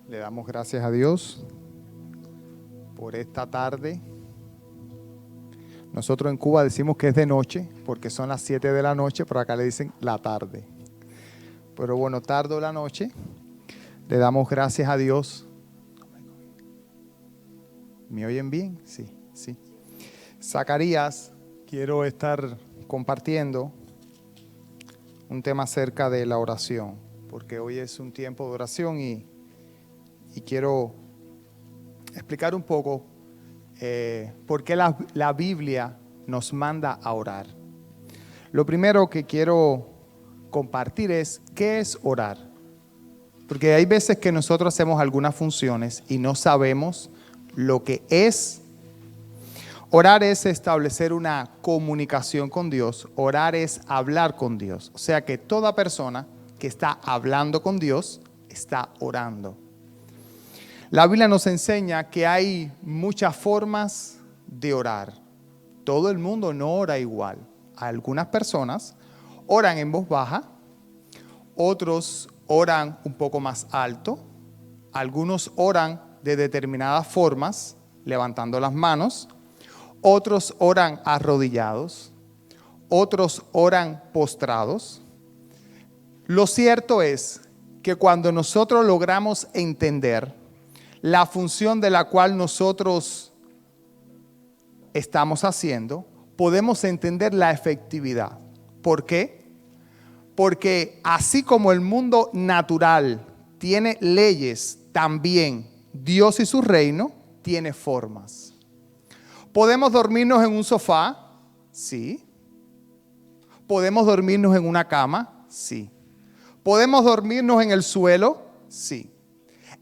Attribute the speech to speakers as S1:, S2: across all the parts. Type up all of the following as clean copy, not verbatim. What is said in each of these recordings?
S1: Le damos gracias a Dios por esta tarde. Nosotros en Cuba decimos que es de noche porque son las 7 de la noche, pero acá le dicen la tarde. Pero bueno, tarde o la noche, le damos gracias a Dios. ¿Me oyen bien? Sí, sí. Zacarías, quiero estar compartiendo un tema acerca de la oración, porque hoy es un tiempo de oración y quiero explicar un poco por qué la Biblia nos manda a orar. Lo primero que quiero compartir es ¿qué es orar? Porque hay veces que nosotros hacemos algunas funciones y no sabemos lo que es. Orar es establecer una comunicación con Dios. Orar es hablar con Dios. O sea que toda persona que está hablando con Dios está orando. La Biblia nos enseña que hay muchas formas de orar. Todo el mundo no ora igual. Algunas personas oran en voz baja, otros oran un poco más alto, algunos oran de determinadas formas, levantando las manos, otros oran arrodillados, otros oran postrados. Lo cierto es que cuando nosotros logramos entender la función de la cual nosotros estamos haciendo, podemos entender la efectividad. ¿Por qué? Porque así como el mundo natural tiene leyes, también Dios y su reino tiene formas. ¿Podemos dormirnos en un sofá? Sí. ¿Podemos dormirnos en una cama? Sí. ¿Podemos dormirnos en el suelo? Sí.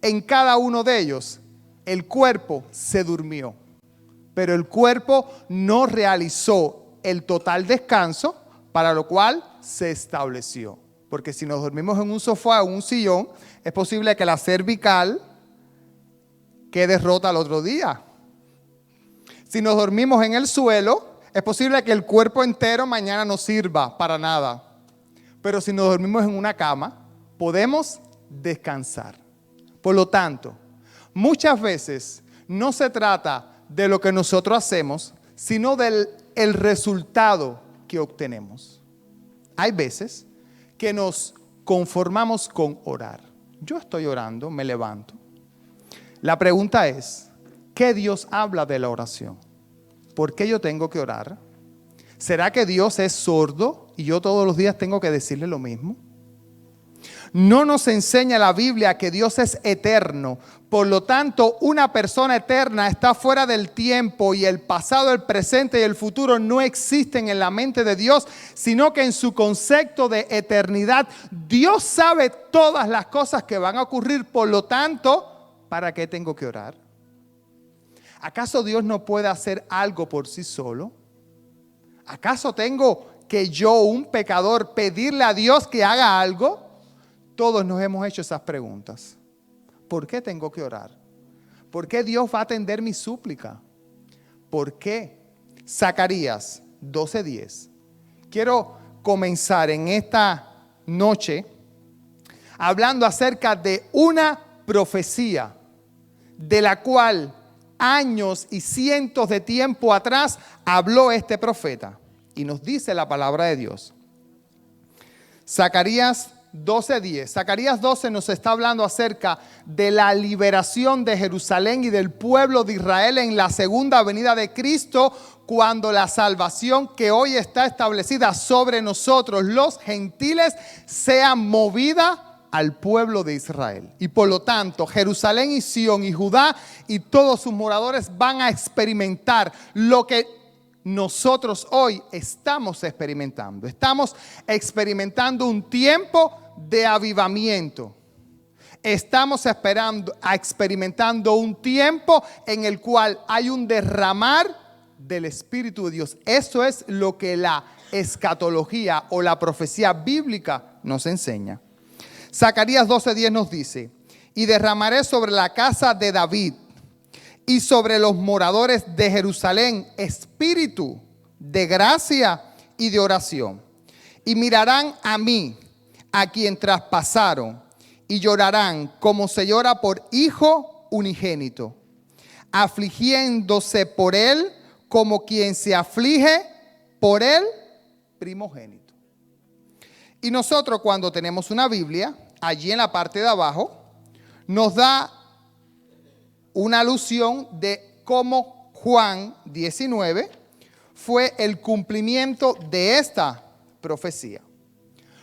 S1: En cada uno de ellos, el cuerpo se durmió, pero el cuerpo no realizó el total descanso para lo cual se estableció. Porque si nos dormimos en un sofá o un sillón, es posible que la cervical quede rota al otro día. Si nos dormimos en el suelo, es posible que el cuerpo entero mañana no sirva para nada. Pero si nos dormimos en una cama, podemos descansar. Por lo tanto, muchas veces no se trata de lo que nosotros hacemos, sino del resultado que obtenemos. Hay veces que nos conformamos con orar. Yo estoy orando, me levanto. La pregunta es, ¿qué Dios habla de la oración? ¿Por qué yo tengo que orar? ¿Será que Dios es sordo y yo todos los días tengo que decirle lo mismo? No nos enseña la Biblia que Dios es eterno. Por lo tanto, una persona eterna está fuera del tiempo y el pasado, el presente y el futuro no existen en la mente de Dios, sino que en su concepto de eternidad, Dios sabe todas las cosas que van a ocurrir. Por lo tanto, ¿para qué tengo que orar? ¿Acaso Dios no puede hacer algo por sí solo? ¿Acaso tengo que yo, un pecador, pedirle a Dios que haga algo? Todos nos hemos hecho esas preguntas. ¿Por qué tengo que orar? ¿Por qué Dios va a atender mi súplica? ¿Por qué? Zacarías 12:10. Quiero comenzar en esta noche hablando acerca de una profecía de la cual años y cientos de tiempo atrás habló este profeta. Y nos dice la palabra de Dios. Zacarías 12:10. Zacarías 12 nos está hablando acerca de la liberación de Jerusalén y del pueblo de Israel en la segunda venida de Cristo, cuando la salvación que hoy está establecida sobre nosotros, los gentiles, sea movida al pueblo de Israel. Y por lo tanto, Jerusalén y Sión y Judá y todos sus moradores van a experimentar lo que nosotros hoy estamos experimentando. Estamos experimentando un tiempo de avivamiento. Estamos experimentando un tiempo en el cual hay un derramar del Espíritu de Dios. Eso es lo que la escatología o la profecía bíblica nos enseña. Zacarías 12:10 nos dice: y derramaré sobre la casa de David y sobre los moradores de Jerusalén espíritu de gracia y de oración. Y mirarán a mí, a quien traspasaron, y llorarán como se llora por hijo unigénito, afligiéndose por él como quien se aflige por el primogénito. Y nosotros, cuando tenemos una Biblia, allí en la parte de abajo nos da una alusión de cómo Juan 19 fue el cumplimiento de esta profecía.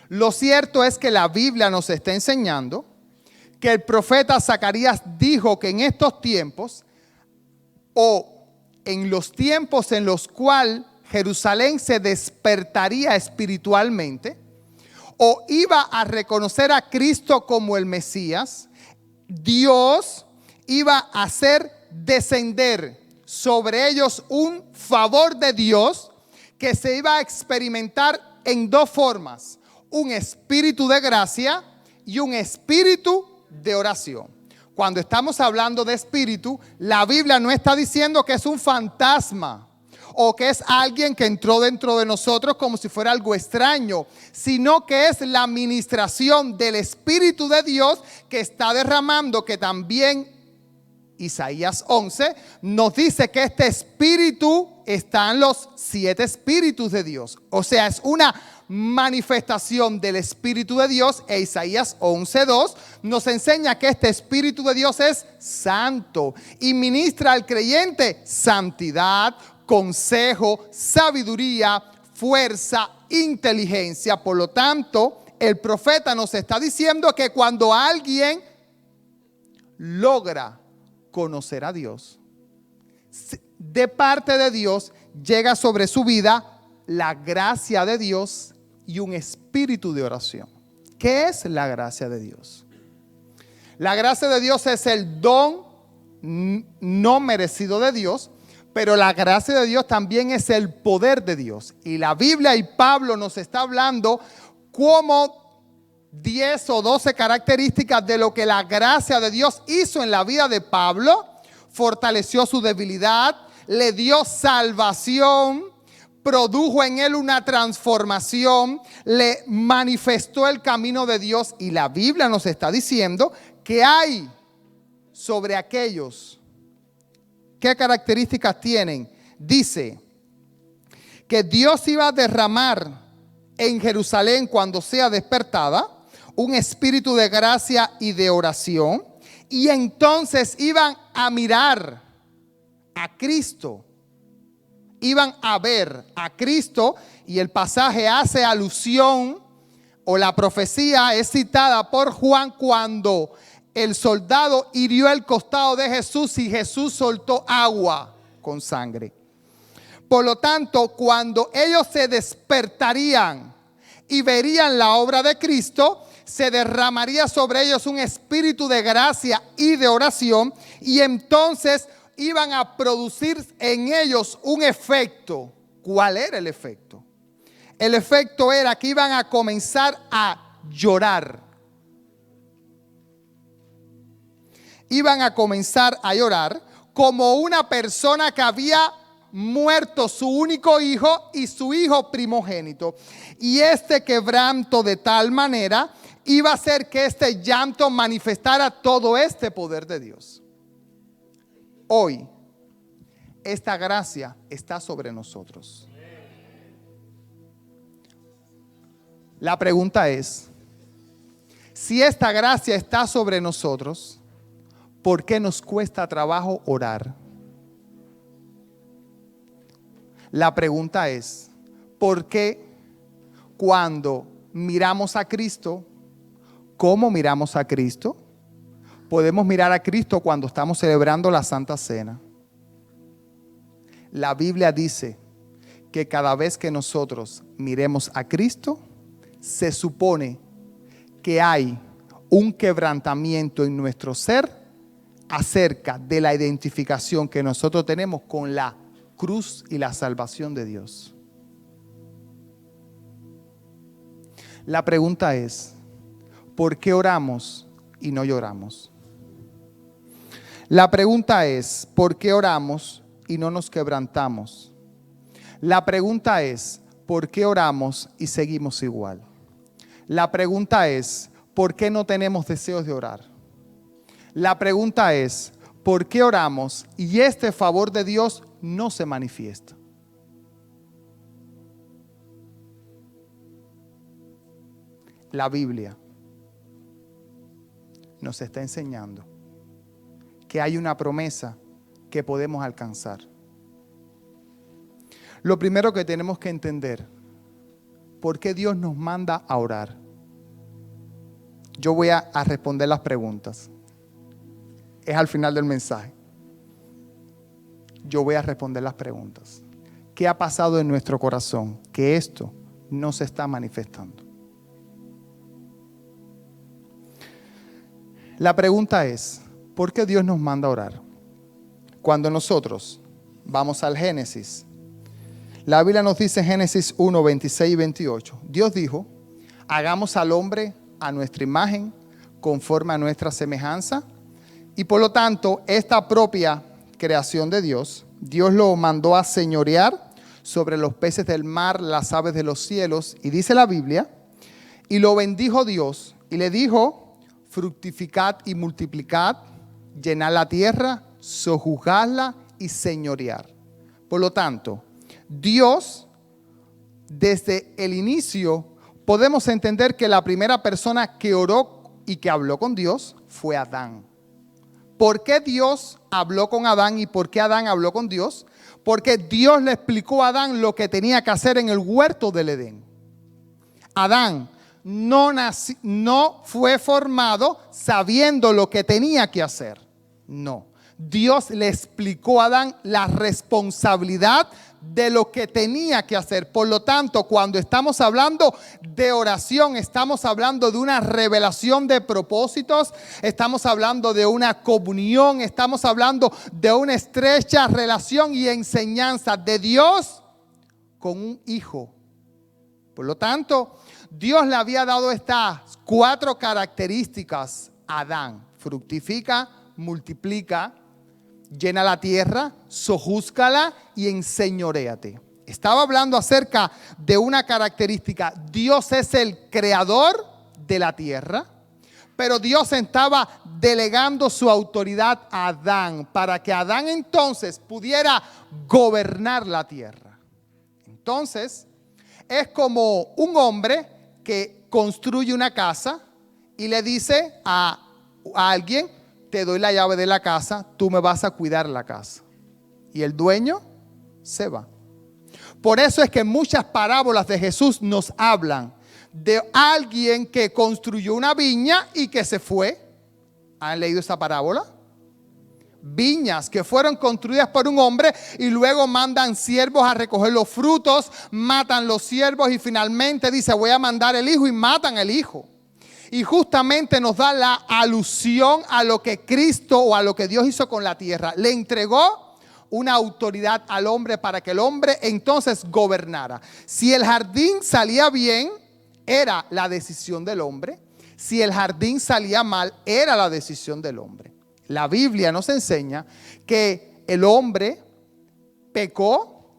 S1: Lo cierto es que la Biblia nos está enseñando que el profeta Zacarías dijo que en estos tiempos, o en los tiempos en los cuales Jerusalén se despertaría espiritualmente, o iba a reconocer a Cristo como el Mesías, Dios iba a hacer descender sobre ellos un favor de Dios que se iba a experimentar en dos formas: un espíritu de gracia y un espíritu de oración. Cuando estamos hablando de espíritu, la Biblia no está diciendo que es un fantasma o que es alguien que entró dentro de nosotros como si fuera algo extraño, sino que es la ministración del Espíritu de Dios que está derramando, que también Isaías 11 nos dice que este espíritu está en los 7 espíritus de Dios. O sea, es una manifestación del Espíritu de Dios. E Isaías 11:2 nos enseña que este Espíritu de Dios es santo y ministra al creyente santidad, consejo, sabiduría, fuerza, inteligencia. Por lo tanto, el profeta nos está diciendo que cuando alguien logra conocer a Dios, de parte de Dios llega sobre su vida la gracia de Dios y un espíritu de oración. ¿Qué es la gracia de Dios? La gracia de Dios es el don no merecido de Dios, pero la gracia de Dios también es el poder de Dios. Y la Biblia y Pablo nos está hablando como 10 o 12 características de lo que la gracia de Dios hizo en la vida de Pablo. Fortaleció su debilidad, le dio salvación, produjo en él una transformación, le manifestó el camino de Dios. Y la Biblia nos está diciendo que hay sobre aquellos. ¿Qué características tienen? Dice que Dios iba a derramar en Jerusalén, cuando sea despertada, un espíritu de gracia y de oración, y entonces iban a mirar a Cristo, iban a ver a Cristo. Y el pasaje hace alusión, o la profecía es citada por Juan, cuando el soldado hirió el costado de Jesús y Jesús soltó agua con sangre. Por lo tanto, cuando ellos se despertarían y verían la obra de Cristo, se derramaría sobre ellos un espíritu de gracia y de oración, y entonces iban a producir en ellos un efecto. ¿Cuál era el efecto? El efecto era que iban a comenzar a llorar. Iban a comenzar a llorar como una persona que había muerto su único hijo y su hijo primogénito. Y este quebranto de tal manera iba a hacer que este llanto manifestara todo este poder de Dios. Hoy, esta gracia está sobre nosotros. La pregunta es, si esta gracia está sobre nosotros, ¿por qué nos cuesta trabajo orar? La pregunta es, ¿por qué cuando miramos a Cristo, cómo miramos a Cristo? Podemos mirar a Cristo cuando estamos celebrando la Santa Cena. La Biblia dice que cada vez que nosotros miremos a Cristo, se supone que hay un quebrantamiento en nuestro ser acerca de la identificación que nosotros tenemos con la cruz y la salvación de Dios. La pregunta es, ¿por qué oramos y no lloramos? La pregunta es, ¿por qué oramos y no nos quebrantamos? La pregunta es, ¿por qué oramos y seguimos igual? La pregunta es, ¿por qué no tenemos deseos de orar? La pregunta es, ¿por qué oramos y este favor de Dios no se manifiesta? La Biblia nos está enseñando que hay una promesa que podemos alcanzar. Lo primero que tenemos que entender, ¿por qué Dios nos manda a orar? Yo voy a responder las preguntas. Es al final del mensaje. Yo voy a responder las preguntas. ¿Qué ha pasado en nuestro corazón? Que esto no se está manifestando. La pregunta es, ¿por qué Dios nos manda a orar? Cuando nosotros vamos al Génesis, la Biblia nos dice en Génesis 1, 26 y 28, Dios dijo, hagamos al hombre a nuestra imagen, conforme a nuestra semejanza, y por lo tanto, esta propia creación de Dios, Dios lo mandó a señorear sobre los peces del mar, las aves de los cielos, y dice la Biblia, y lo bendijo Dios, y le dijo, fructificad y multiplicad, llenad la tierra, sojuzgadla y señorear. Por lo tanto, Dios, desde el inicio, podemos entender que la primera persona que oró y que habló con Dios fue Adán. ¿Por qué Dios habló con Adán y por qué Adán habló con Dios? Porque Dios le explicó a Adán lo que tenía que hacer en el huerto del Edén. Adán no fue formado sabiendo lo que tenía que hacer. No. Dios le explicó a Adán la responsabilidad de lo que tenía que hacer. Por lo tanto, cuando estamos hablando de oración, estamos hablando de una revelación de propósitos, estamos hablando de una comunión, estamos hablando de una estrecha relación y enseñanza de Dios con un hijo. Por lo tanto, Dios le había dado estas 4 características a Adán: fructifica, multiplica, llena la tierra, sojúzcala y enseñoréate. Estaba hablando acerca de una característica. Dios es el creador de la tierra, pero Dios estaba delegando su autoridad a Adán para que Adán entonces pudiera gobernar la tierra. Entonces, es como un hombre que construye una casa y le dice a alguien, te doy la llave de la casa, tú me vas a cuidar la casa. Y el dueño se va. Por eso es que muchas parábolas de Jesús nos hablan de alguien que construyó una viña y que se fue. ¿Han leído esa parábola? Viñas que fueron construidas por un hombre y luego mandan siervos a recoger los frutos, matan los siervos y finalmente dice, voy a mandar el hijo, y matan el hijo. Y justamente nos da la alusión a lo que Cristo o a lo que Dios hizo con la tierra. Le entregó una autoridad al hombre para que el hombre entonces gobernara. Si el jardín salía bien, era la decisión del hombre. Si el jardín salía mal, era la decisión del hombre. La Biblia nos enseña que el hombre pecó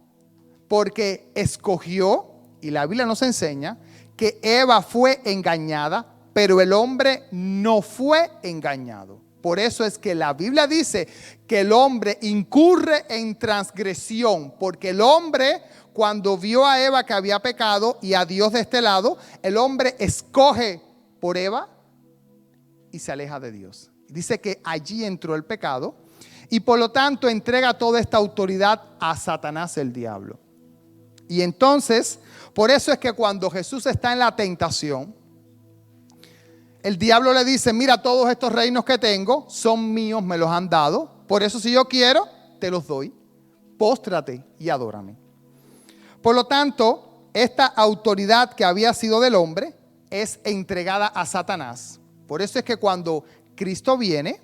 S1: porque escogió, y la Biblia nos enseña que Eva fue engañada, pero el hombre no fue engañado. Por eso es que la Biblia dice que el hombre incurre en transgresión, porque el hombre, cuando vio a Eva que había pecado y a Dios de este lado, el hombre escoge por Eva y se aleja de Dios. Dice que allí entró el pecado y por lo tanto entrega toda esta autoridad a Satanás, el diablo. Y entonces, por eso es que cuando Jesús está en la tentación, el diablo le dice, mira, todos estos reinos que tengo son míos, me los han dado. Por eso si yo quiero, te los doy. Póstrate y adórame. Por lo tanto, esta autoridad que había sido del hombre es entregada a Satanás. Por eso es que cuando Cristo viene,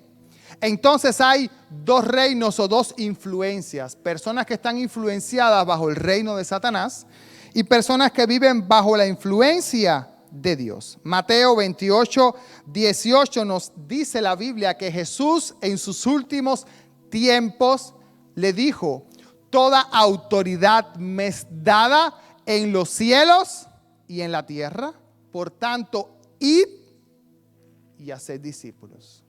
S1: entonces hay 2 reinos o 2 influencias. Personas que están influenciadas bajo el reino de Satanás y personas que viven bajo la influencia de Dios. Mateo 28, 18 nos dice la Biblia que Jesús en sus últimos tiempos le dijo, toda autoridad me es dada en los cielos y en la tierra. Por tanto, id y hacer discípulos.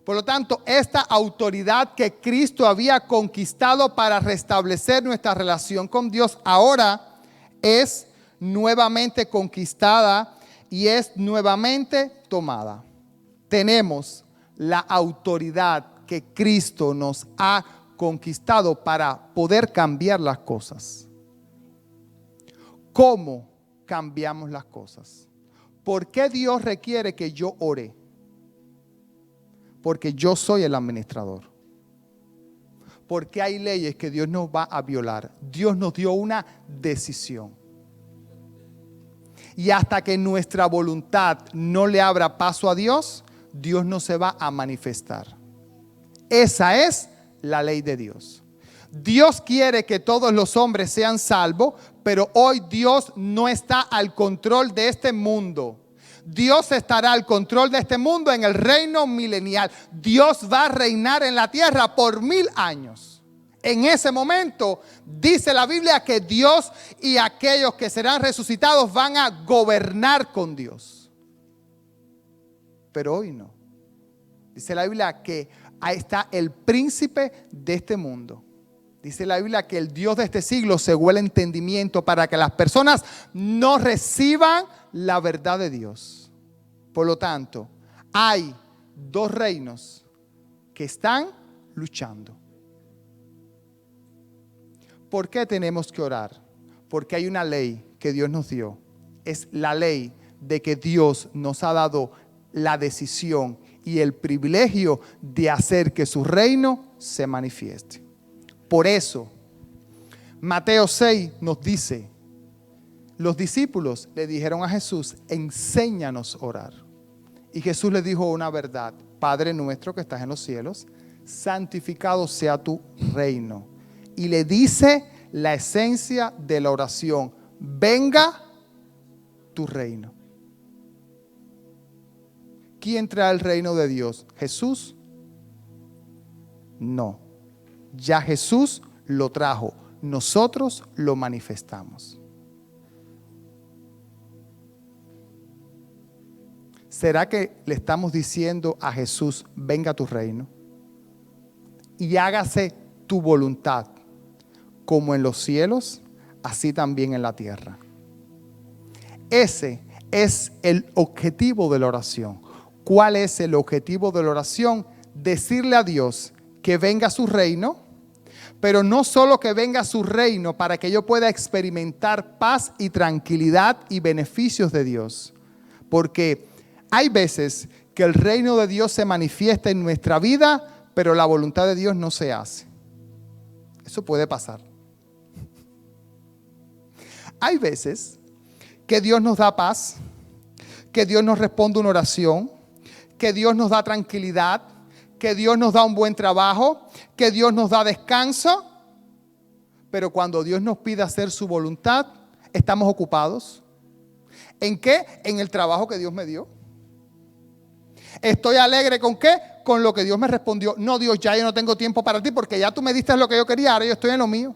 S1: Por lo tanto, esta autoridad que Cristo había conquistado para restablecer nuestra relación con Dios, ahora es nuevamente conquistada y es nuevamente tomada. Tenemos la autoridad que Cristo nos ha conquistado para poder cambiar las cosas. ¿Cómo cambiamos las cosas? ¿Por qué Dios requiere que yo ore? Porque yo soy el administrador. Porque hay leyes que Dios nos va a violar. Dios nos dio una decisión. Y hasta que nuestra voluntad no le abra paso a Dios, Dios no se va a manifestar. Esa es la ley de Dios. Dios quiere que todos los hombres sean salvos, pero hoy Dios no está al control de este mundo. Dios estará al control de este mundo en el reino milenial. Dios va a reinar en la tierra por 1000 años. En ese momento dice la Biblia que Dios y aquellos que serán resucitados van a gobernar con Dios. Pero hoy no. Dice la Biblia que ahí está el príncipe de este mundo. Dice la Biblia que el Dios de este siglo cegó el entendimiento para que las personas no reciban la verdad de Dios. Por lo tanto, hay dos reinos que están luchando. ¿Por qué tenemos que orar? Porque hay una ley que Dios nos dio. Es la ley de que Dios nos ha dado la decisión y el privilegio de hacer que su reino se manifieste. Por eso, Mateo 6 nos dice, los discípulos le dijeron a Jesús, enséñanos a orar. Y Jesús le dijo una verdad, Padre nuestro que estás en los cielos, santificado sea tu reino. Y le dice la esencia de la oración, venga tu reino. ¿Quién trae el reino de Dios? ¿Jesús? No. Ya Jesús lo trajo. Nosotros lo manifestamos. ¿Será que le estamos diciendo a Jesús, venga tu reino? Y hágase tu voluntad, como en los cielos, así también en la tierra. Ese es el objetivo de la oración. ¿Cuál es el objetivo de la oración? Decirle a Dios que venga su reino, pero no solo que venga su reino para que yo pueda experimentar paz y tranquilidad y beneficios de Dios. Porque hay veces que el reino de Dios se manifiesta en nuestra vida, pero la voluntad de Dios no se hace. Eso puede pasar. Hay veces que Dios nos da paz, que Dios nos responde una oración, que Dios nos da tranquilidad, que Dios nos da un buen trabajo, que Dios nos da descanso. Pero cuando Dios nos pide hacer su voluntad, estamos ocupados. ¿En qué? En el trabajo que Dios me dio. ¿Estoy alegre con qué? Con lo que Dios me respondió. No, Dios, ya yo no tengo tiempo para ti porque ya tú me diste lo que yo quería, ahora yo estoy en lo mío.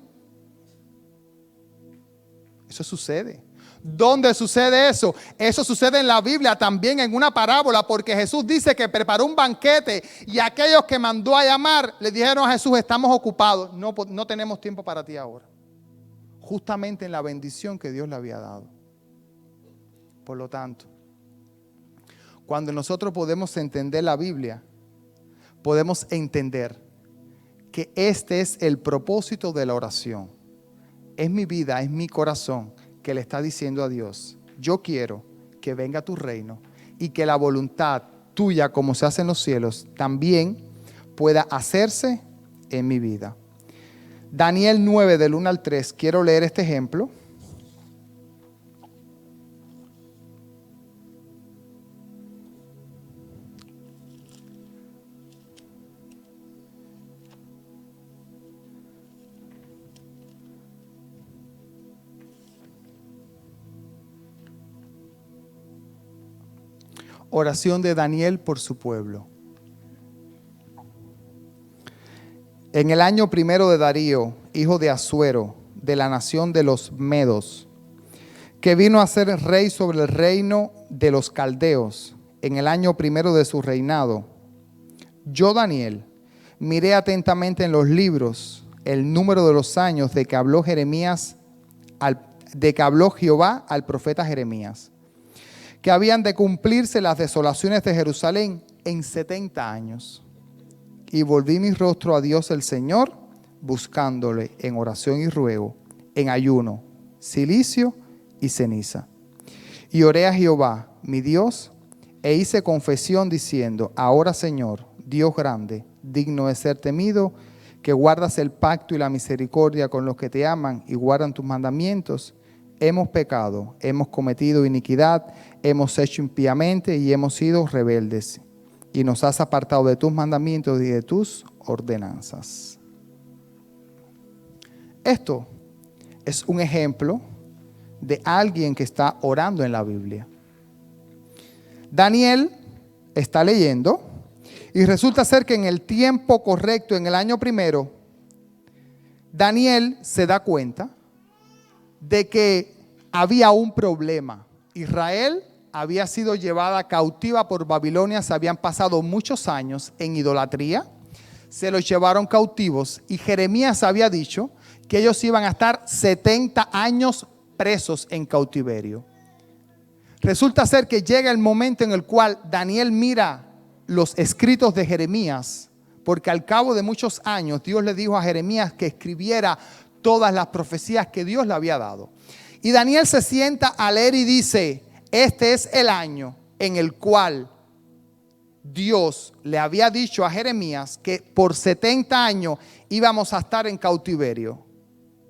S1: Eso sucede. ¿Dónde sucede eso? Eso sucede en la Biblia, también en una parábola, porque Jesús dice que preparó un banquete y aquellos que mandó a llamar le dijeron a Jesús, estamos ocupados, no tenemos tiempo para ti ahora. Justamente en la bendición que Dios le había dado. Por lo tanto, cuando nosotros podemos entender la Biblia, podemos entender que este es el propósito de la oración. Es mi vida, es mi corazón que le está diciendo a Dios, yo quiero que venga tu reino y que la voluntad tuya, como se hace en los cielos, también pueda hacerse en mi vida. Daniel 9, del 1 al 3, quiero leer este ejemplo. Oración de Daniel por su pueblo. En el año primero de Darío, hijo de Asuero, de la nación de los Medos, que vino a ser rey sobre el reino de los caldeos, en el año primero de su reinado, yo, Daniel, miré atentamente en los libros el número de los años de que habló Jehová al profeta Jeremías, que habían de cumplirse las desolaciones de Jerusalén en 70 años. Y volví mi rostro a Dios el Señor, buscándole en oración y ruego, en ayuno, cilicio y ceniza. Y oré a Jehová, mi Dios, e hice confesión diciendo: ahora, Señor, Dios grande, digno de ser temido, que guardas el pacto y la misericordia con los que te aman y guardan tus mandamientos, hemos pecado, hemos cometido iniquidad, hemos hecho impíamente y hemos sido rebeldes, y nos has apartado de tus mandamientos y de tus ordenanzas. Esto es un ejemplo de alguien que está orando en la Biblia. Daniel está leyendo y resulta ser que en el tiempo correcto, en el año primero, Daniel se da cuenta de que había un problema. Israel había sido llevada cautiva por Babilonia, se habían pasado muchos años en idolatría, se los llevaron cautivos y Jeremías había dicho que ellos iban a estar 70 años presos en cautiverio. Resulta ser que llega el momento en el cual Daniel mira los escritos de Jeremías, porque al cabo de muchos años Dios le dijo a Jeremías que escribiera todas las profecías que Dios le había dado. Y Daniel se sienta a leer y dice: este es el año en el cual Dios le había dicho a Jeremías que por 70 años íbamos a estar en cautiverio.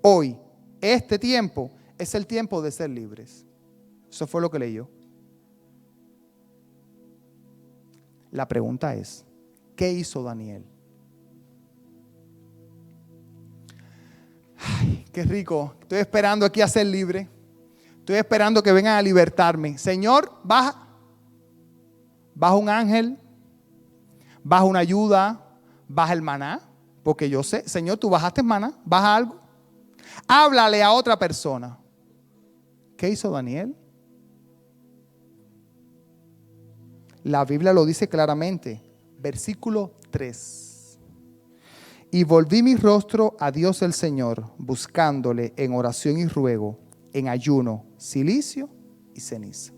S1: Hoy, este tiempo es el tiempo de ser libres. Eso fue lo que leyó. La pregunta es, ¿qué hizo Daniel? Ay, qué rico. Estoy esperando aquí a ser libre. Estoy esperando que vengan a libertarme. Señor, baja un ángel, baja una ayuda, baja el maná, porque yo sé, Señor, tú bajaste maná, baja algo. Háblale a otra persona. ¿Qué hizo Daniel? La Biblia lo dice claramente, versículo 3. Y volví mi rostro a Dios el Señor, buscándole en oración y ruego, en ayuno, cilicio y ceniza.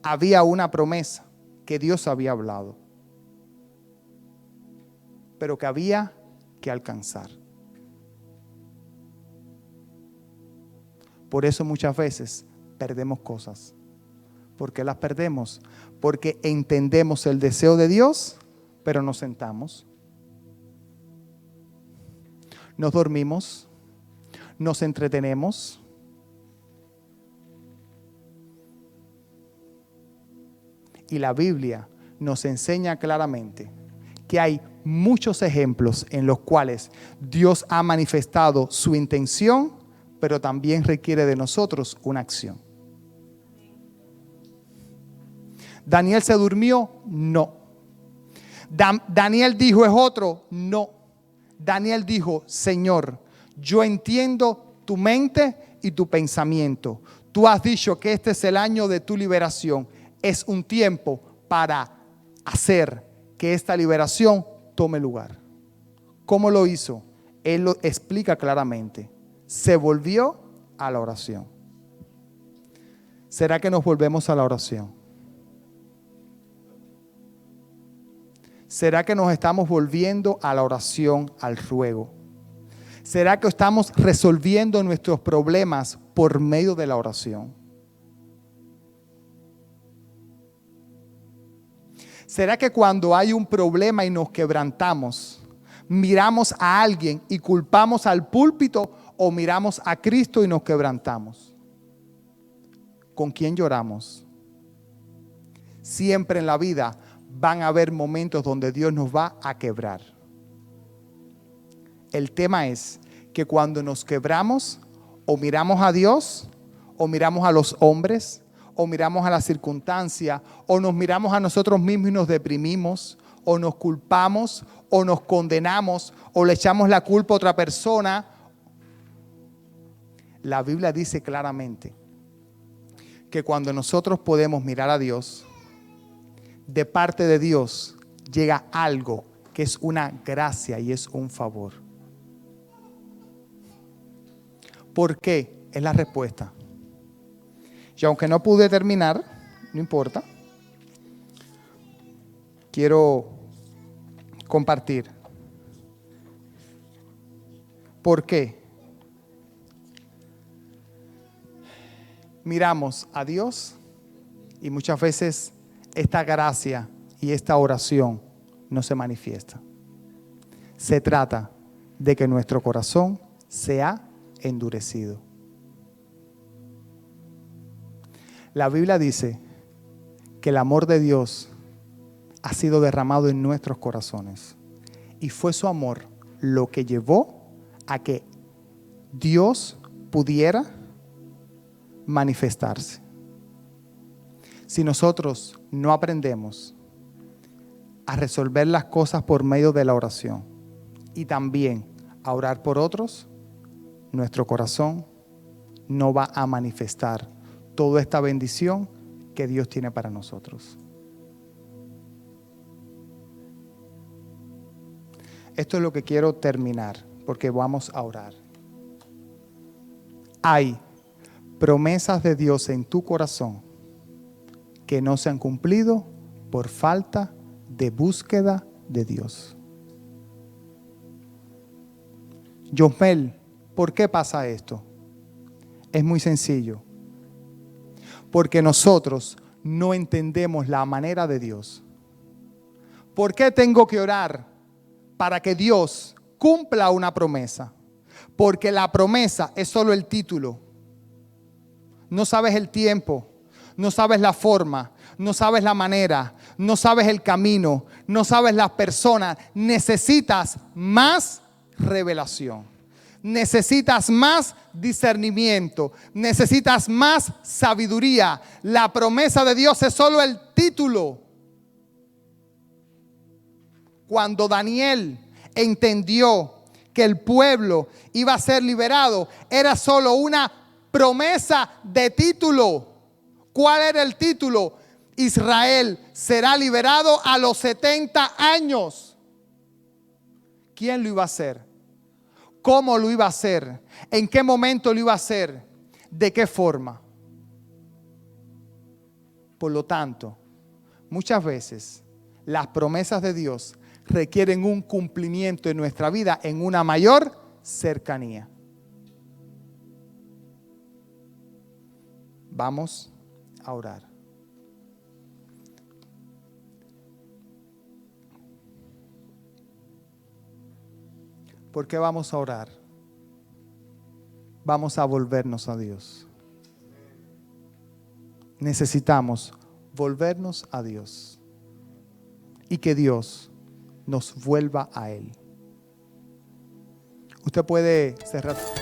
S1: Había una promesa que Dios había hablado, pero que había que alcanzar. Por eso muchas veces perdemos cosas. ¿Por qué las perdemos? Porque entendemos el deseo de Dios, pero nos sentamos, nos dormimos, nos entretenemos. Y la Biblia nos enseña claramente que hay muchos ejemplos en los cuales Dios ha manifestado su intención, pero también requiere de nosotros una acción. ¿Daniel se durmió? No. ¿Daniel dijo es otro? No. Daniel dijo: Señor, yo entiendo tu mente y tu pensamiento. Tú has dicho que este es el año de tu liberación. Es un tiempo para hacer que esta liberación tome lugar. ¿Cómo lo hizo? Él lo explica claramente. Se volvió a la oración. ¿Será que nos volvemos a la oración? ¿Será que nos estamos volviendo a la oración, al ruego? ¿Será que estamos resolviendo nuestros problemas por medio de la oración? ¿Será que cuando hay un problema y nos quebrantamos, miramos a alguien y culpamos al púlpito, o miramos a Cristo y nos quebrantamos? ¿Con quién lloramos? Siempre en la vida van a haber momentos donde Dios nos va a quebrar. El tema es que cuando nos quebramos, o miramos a Dios, o miramos a los hombres, o miramos a la circunstancia, o nos miramos a nosotros mismos y nos deprimimos, o nos culpamos, o nos condenamos, o le echamos la culpa a otra persona. La Biblia dice claramente que cuando nosotros podemos mirar a Dios, de parte de Dios llega algo que es una gracia y es un favor. ¿Por qué? Es la respuesta. Y aunque no pude terminar, no importa, quiero compartir. ¿Por qué? Miramos a Dios y muchas veces esta gracia y esta oración no se manifiesta. Se trata de que nuestro corazón se ha endurecido. La Biblia dice que el amor de Dios ha sido derramado en nuestros corazones y fue su amor lo que llevó a que Dios pudiera manifestarse. Si nosotros no aprendemos a resolver las cosas por medio de la oración y también a orar por otros, nuestro corazón no va a manifestar toda esta bendición que Dios tiene para nosotros. Esto es lo que quiero terminar, porque vamos a orar. Hay promesas de Dios en tu corazón que no se han cumplido por falta de búsqueda de Dios. Yosmel, ¿por qué pasa esto? Es muy sencillo. Porque nosotros no entendemos la manera de Dios. ¿Por qué tengo que orar para que Dios cumpla una promesa? Porque la promesa es solo el título. No sabes el tiempo, no sabes la forma, no sabes la manera, no sabes el camino, no sabes las personas. Necesitas más revelación. Necesitas más discernimiento. Necesitas más sabiduría. La promesa de Dios es solo el título. Cuando Daniel entendió que el pueblo iba a ser liberado, era solo una promesa de título. ¿Cuál era el título? Israel será liberado a los 70 años. ¿Quién lo iba a hacer? ¿Cómo lo iba a hacer? ¿En qué momento lo iba a hacer? ¿De qué forma? Por lo tanto, muchas veces las promesas de Dios requieren un cumplimiento en nuestra vida en una mayor cercanía. Vamos a orar. ¿Por qué vamos a orar? Vamos a volvernos a Dios. Necesitamos volvernos a Dios y que Dios nos vuelva a Él. Usted puede cerrar.